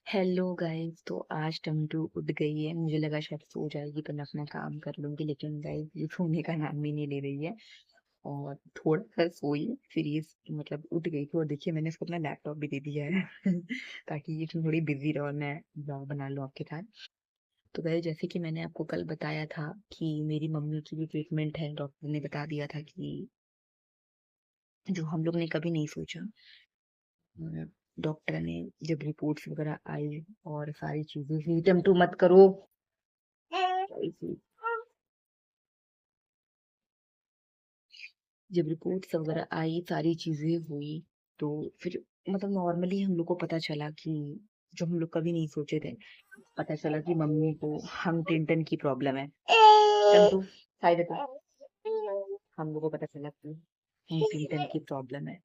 Hello guys. तो आज टमटू उठ गई है। मुझे लगा शायद सो जाएगी तो मैं अपना काम कर लूंगी, लेकिन गाइस ये सोने का नाम ही नहीं ले रही है। और थोड़ा सा सोई फिर ये मतलब उठ गई थी। और देखिए मैंने इसको अपना लैपटॉप भी दे दिया है ताकि ये थोड़ी बिजी रहे और मैं ब्लॉग बना लूँ आपके साथ। तो गाइस जैसे कि मैंने आपको कल बताया था कि मेरी मम्मी की भी ट्रीटमेंट है, डॉक्टर ने बता दिया था कि जो हम लोग ने कभी नहीं सोचा। डॉक्टर ने जब रिपोर्ट्स वगैरह आई और सारी चीजें हुई, टमटू मत करो। जब रिपोर्ट्स वगैरह आई सारी चीजें हुई तो फिर मतलब नॉर्मली हम लोग को पता चला कि जो हम लोग कभी नहीं सोचे थे, पता चला कि मम्मी को हंटिंगटन की प्रॉब्लम है। टंटू साइड हटो। हम लोग को पता चला कि हंटिंगटन की प्रॉब्लम है।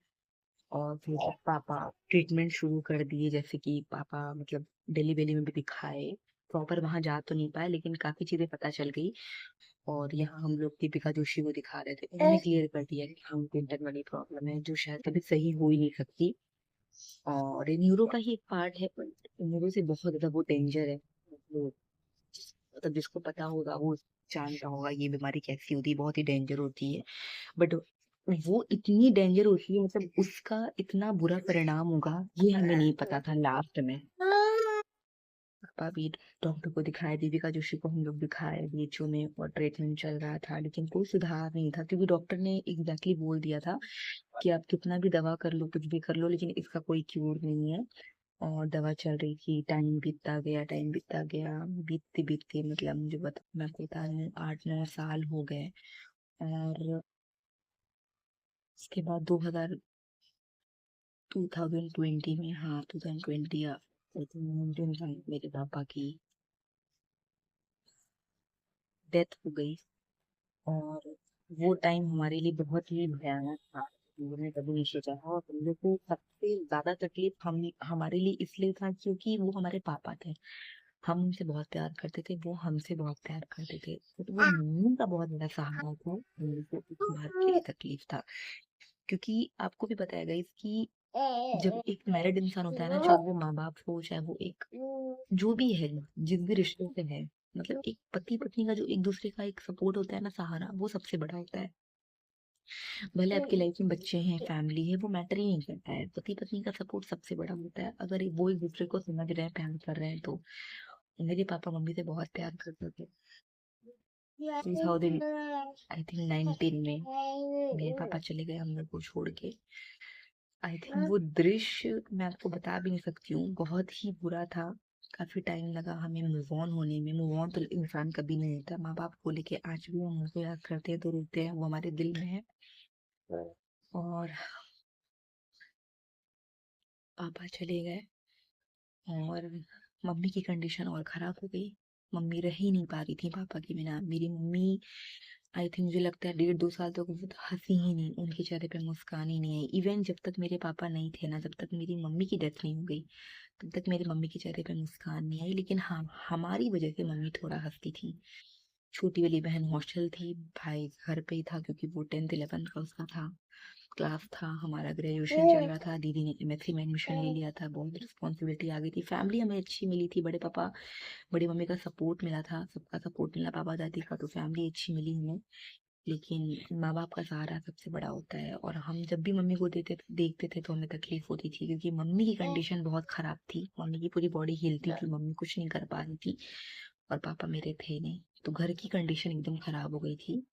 और फिर पापा ट्रीटमेंट शुरू कर दिए। जैसे कि पापा मतलब दिल्ली वैली में भी दिखाए, प्रॉपर वहां जा तो नहीं पाए लेकिन काफी चीजें पता चल गई। और यहाँ हम लोग दीपिका जोशी को दिखा रहे थे, उन्होंने क्लियर कर दिया कि हम इंटर वाली प्रॉब्लम है जो शायद कभी सही हो ही नहीं सकती। और ये न्यूरो का ही एक पार्ट है, पर न्यूरो से बहुत ज्यादा वो डेंजर है। वो मतलब जिसको पता होगा वो जानता होगा ये बीमारी कैसी होती है, बहुत ही डेंजर होती है। बट वो इतनी डेंजर होती है, मतलब उसका इतना बुरा परिणाम होगा ये हमें नहीं पता था लास्ट में। पापा भी डॉक्टर को दिखाए, दीपिका जोशी को हम लोग दिखाए बीएचओ में, और ट्रीटमेंट चल रहा था लेकिन कोई सुधार नहीं था, क्योंकि डॉक्टर ने एग्जैक्टली बोल दिया था कि आप कितना भी दवा कर लो कुछ भी कर लो लेकिन इसका कोई क्यूर नहीं है। और दवा चल रही थी, टाइम बीतता गया, टाइम बीतता गया, बीतते बीतते मतलब मुझे बता मैं आपको बता रही हूँ 8-9 साल हो गए। और उसके बाद 2020 में, हाँ 2020 या 2019 में मेरे पापा की डेथ हो गई। और वो टाइम हमारे लिए बहुत ही भयानक था। हमने कभी नहीं सोचा था। और हम लोग को सबसे ज्यादा तकलीफ हम हमारे लिए इसलिए था क्योंकि वो हमारे पापा थे। हम उनसे बहुत प्यार करते थे, वो हमसे बहुत प्यार करते थे, तो वो मम्मी का बहुत बड़ा सहारा था। हम लोग को इस बात की तकलीफ था क्योंकि आपको भी पता है इसकी, जब एक मैरिड इंसान होता है ना, चाहे वो माँ बाप हो चाहे वो एक जो भी है, जिस भी रिश्ते से है, मतलब एक पति पत्नी का जो एक दूसरे का एक सपोर्ट होता है ना, सहारा, वो सबसे बड़ा होता है। भले आपकी लाइफ में बच्चे हैं, फैमिली है, वो मैटर ही नहीं करता है, पति पत्नी का सपोर्ट सबसे बड़ा होता है। अगर वो एक दूसरे को समझ रहे हैं, प्यार कर रहे हैं तो। मेरे पापा मम्मी से बहुत प्यार करते थे। 2000 आई थिंक 19 में मेरे पापा चले गए हम लोग को छोड़ के। आई थिंक वो दृश्य मैं आपको बता भी नहीं सकती हूँ, बहुत ही बुरा था। काफी टाइम लगा हमें मूव ऑन होने में। मूव ऑन तो इंसान कभी नहीं होता। माँ बाप को लेके आज भी हम उनको याद करते हैं तो रोते हैं, वो हमारे दिल में है। और पापा चले गए और मम्मी की कंडीशन और खराब हो गई। मम्मी रह ही नहीं पा रही थी पापा के बिना। मेरी मम्मी आई थिंक मुझे लगता है 1.5-2 साल तक वो तो हंसी ही नहीं, उनके चेहरे पे मुस्कान ही नहीं आई। इवन जब तक मेरे पापा नहीं थे ना, जब तक मेरी मम्मी की डेथ नहीं हो गई, तब तक मेरी मम्मी के चेहरे पे मुस्कान नहीं आई। लेकिन हाँ, हमारी वजह से मम्मी थोड़ा हंसती थी। छोटी वाली बहन हॉस्टल थी, भाई घर पे ही था क्योंकि वो 10th 11th का उसका था, क्लास था। हमारा ग्रेजुएशन चल रहा था, दीदी ने एमएससी में एडमिशन ले लिया था, बहुत रिस्पॉन्सिबिलिटी आ गई थी। फैमिली हमें अच्छी मिली थी, बड़े पापा बड़ी मम्मी का सपोर्ट मिला था, सबका सपोर्ट मिला, पापा दादी का, तो फैमिली अच्छी मिली हमें। लेकिन माँ बाप का सहारा सबसे बड़ा होता है। और हम जब भी मम्मी को देखते थे तो हमें तकलीफ होती थी क्योंकि मम्मी की कंडीशन बहुत खराब थी। मम्मी की पूरी बॉडी हिलती थी, मम्मी कुछ नहीं कर पा रही थी, और पापा मेरे थे नहीं, तो घर की कंडीशन एकदम खराब हो गई थी।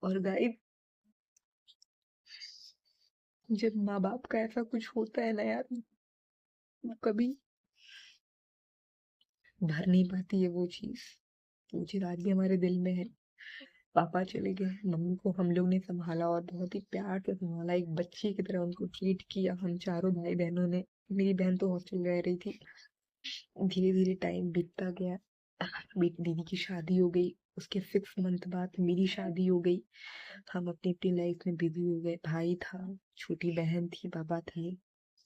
और गाइस जब माँ बाप का ऐसा कुछ होता है ना यार, वो कभी भर नहीं पाती है वो चीज। वो चीज आज भी हमारे दिल में है। पापा चले गए, मम्मी को हम लोग ने संभाला और बहुत ही प्यार से संभाला, एक बच्चे की तरह उनको ट्रीट किया हम चारों भाई बहनों ने। मेरी बहन तो हॉस्टल रह रही थी। धीरे धीरे टाइम बीतता गया, दीदी की शादी हो गई, उसके 6 मंथ बाद मेरी शादी हो गई। हम अपनी अपनी लाइफ में बिजी हो गए। भाई था, छोटी बहन थी, पापा थे।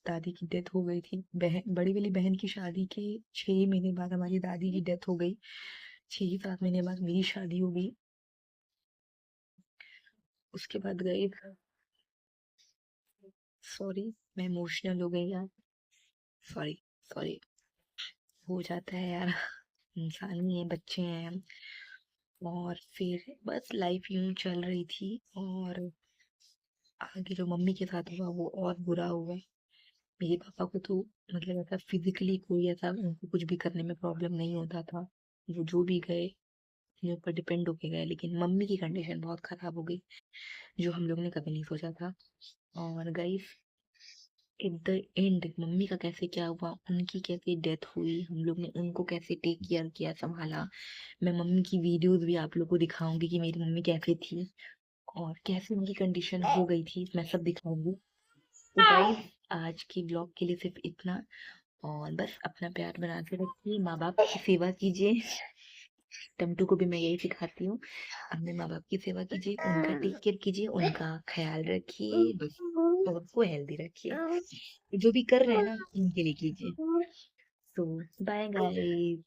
दादी की डेथ हो गई थी। बड़ी वाली बहन की शादी के 6 महीने बाद हमारी दादी की डेथ हो गई। 6 7 महीने बाद मेरी शादी हो गई। उसके बाद गए, सॉरी मैं इमोशनल हो गई यार, सॉरी सॉरी, हो जाता है यार, इंसान ही है, बच्चे हैं हम। और फिर बस लाइफ यूं चल रही थी। और आगे जो मम्मी के साथ हुआ वो और बुरा हुआ। मेरे पापा को तो मतलब ऐसा फिजिकली कोई ऐसा उनको कुछ भी करने में प्रॉब्लम नहीं होता था। वो जो भी गए अपने ऊपर डिपेंड होके गए, लेकिन मम्मी की कंडीशन बहुत खराब हो गई, जो हम लोग ने कभी नहीं सोचा था। और guys, at the end mummy का कैसे क्या हुआ, उनकी कैसे डेथ हुई, हम लोग ने उनको कैसे टेक केयर किया, संभाला। मैं मम्मी की वीडियोस भी आप लोग को दिखाऊंगी कि मेरी मम्मी कैसे थी और कैसे उनकी कंडीशन हो गई थी, मैं सब दिखाऊंगी। तो गाइस, आज की ब्लॉग के लिए सिर्फ इतना। और बस अपना प्यार बना के रखिए, माँ बाप की सेवा कीजिए। टमटू को भी मैं यही सिखाती हूँ, अपने माँ बाप की सेवा कीजिए, उनका टेक केयर कीजिए, उनका ख्याल रखिए, बस सबको हेल्दी रखिए। जो भी कर रहे हैं ना, उनके लिए कीजिए। तो बाय गाइस।